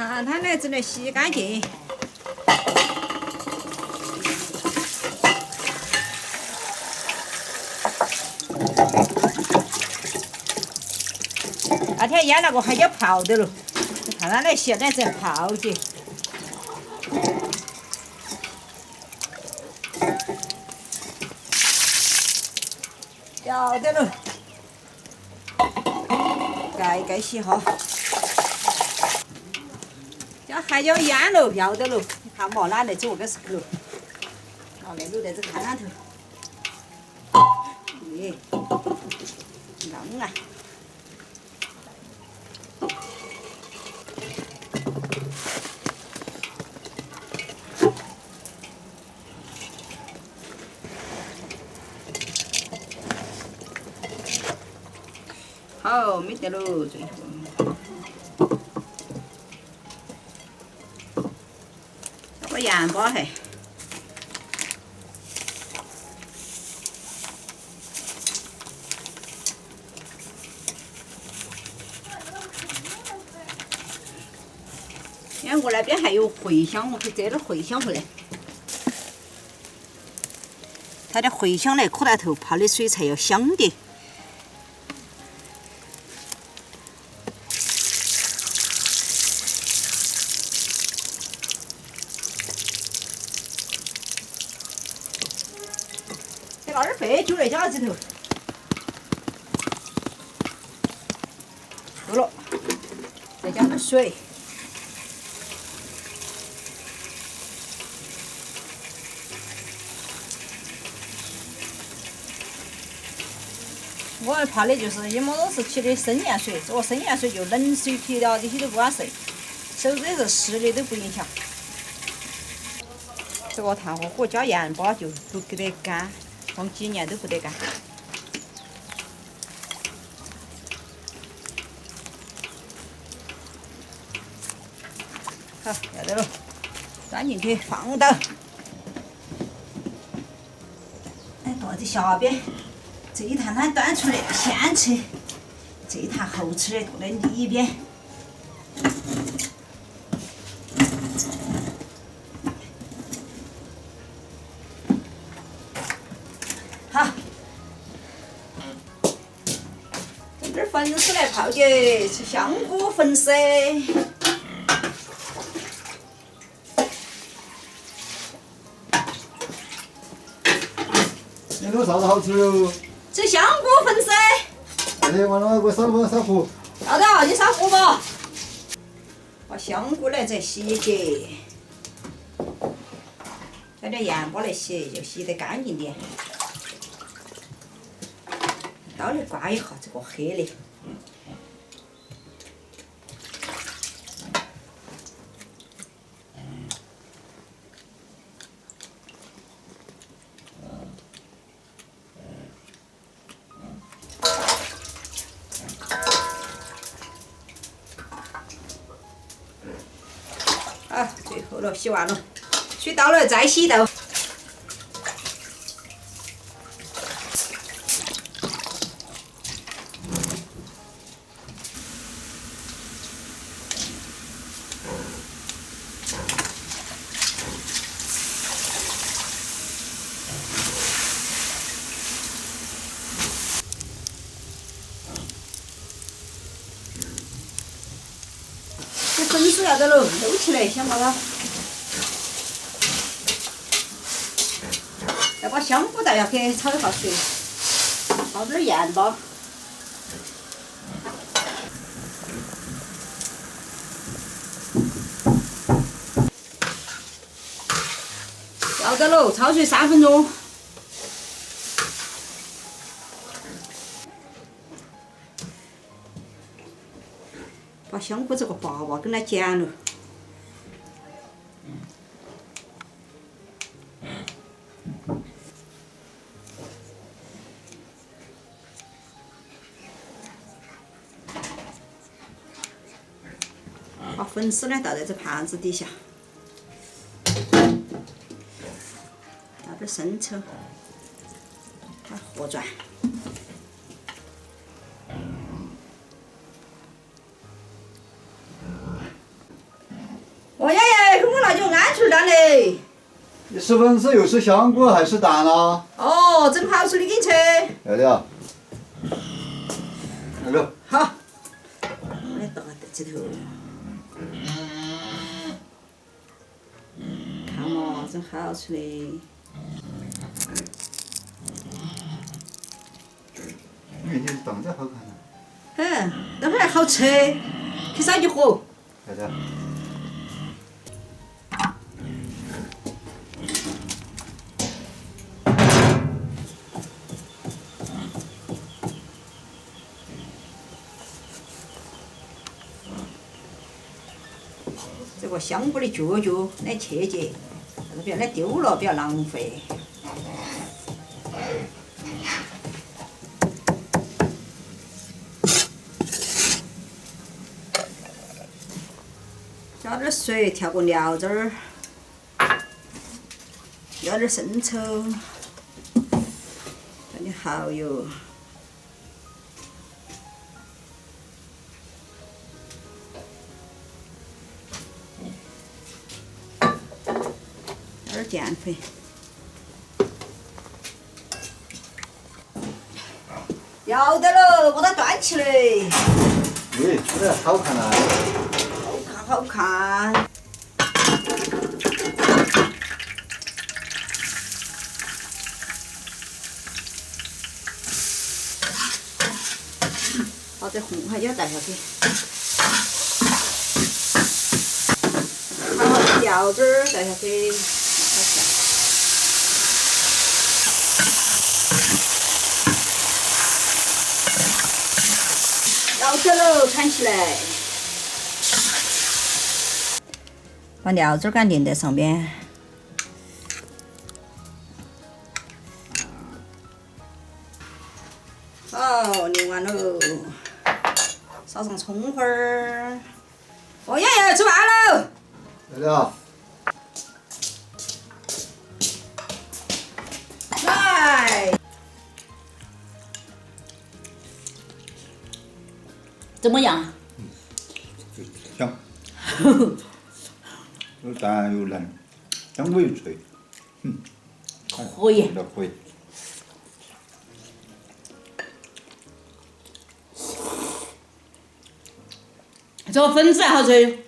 看它呢，只能洗干净。那天腌那个海椒泡的了，看它那现在在泡起。要得了，盖洗哈。这海椒腌了，要得了。你看嘛，哪来做个事了？哦，那卤在这看上头。耶，嫩啊！好，没得喽，最后。加个盐巴嘿。因为我那边还有茴香，我可以摘点茴香回来。它的茴香来壳带头泡的水才要香点。再拿点白酒来加里头。够了，再加点水。我怕的就是一么都是提的生盐水，这个生盐水就冷水提的，这些都不管事，手指是湿的都不影响。这个炭火锅加盐巴就不给得干，放几年都不得干。好，要得了，端进去放到。哎，到这下边。这一坛它端出来先吃，这一坛后吃的剁在里边。好，整点粉丝来泡起，吃香菇粉丝。那个啥子好吃哟？吃香菇粉丝。哎，完了，给我烧糊。要得，你烧糊吧。把香菇来再洗洁，加点盐巴来洗，就洗得干净点。刀来刮一下这个黑的。好，最后了，洗完了，取刀了再洗豆。这粉丝要得了，搂起来，先把它。要把香菇带下去炒一下水，放点盐巴。要得了，焯水3分钟。把香菇这个把把跟它剪了。把粉丝呢倒在这盘子底下，倒点生抽，它和转。蛋嘞。你吃粉丝又是香菇还是蛋啊？哦，蒸好吃的给你吃。来了。来了。好。我来倒在这头。看嘛，真好吃的。哎，你当真好看啊！那会儿好吃，去烧一盒。来了。这个香菇的角角来切节，但是不要来丢了，不要浪费。加点水，调个料汁儿，要点生抽，加点蚝油。加点淀粉。要得喽，把它端起来。喂，这好看啊！好看。好，再红下要带下去。好，料汁儿带下去。要得喽，铲起来。把料汁儿给它淋在上面。好，淋完喽，撒上葱花儿。哦，爷爷吃饭喽！来了。来，怎么样？香。又淡又嫩，香菇又脆。可以。味道可以。这个粉丝还好吃。